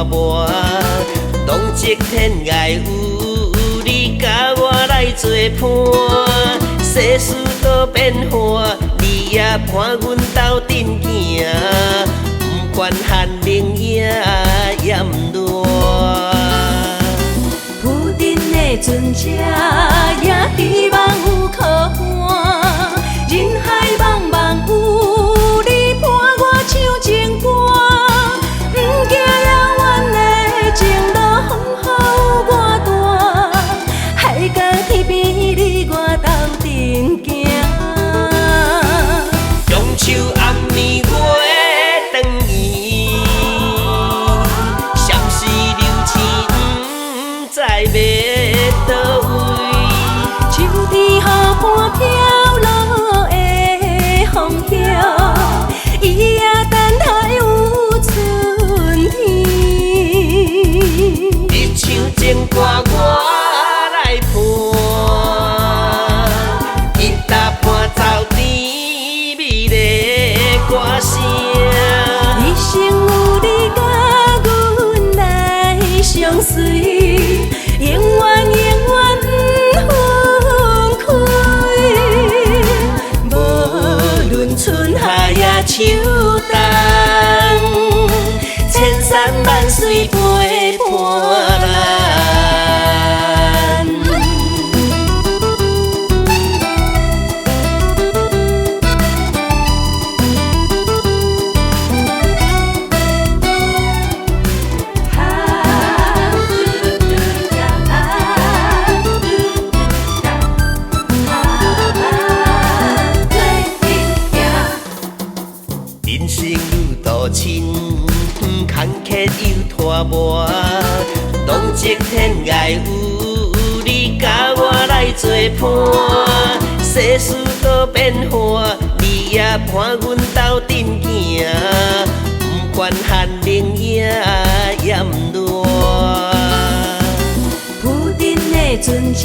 磨，浪迹天涯有你甲我来作伴。世事多变化，你也伴阮斗阵行，不管寒冷也炎热。浮沉的船只也希望有靠岸，人海茫茫有你伴我唱情歌，不惊遥远的情路风雨有我大，海角天边你我斗阵行。中秋暗暝月长圆，相思流星不知要倒位。秋天雨伴飘落的风飘，伊也等待有春天。你唱情歌我来伴，吉他伴走甜美的歌声。一生有你甲阮来相随，永远永远不分开。无论春夏也秋冬，千山万水陪伴咱。人生路途亲，坎坷又拖磨，浪迹天涯有你甲我来作伴。世事多变化，你也伴阮斗阵行，不管寒冷也炎热。浮沉的船只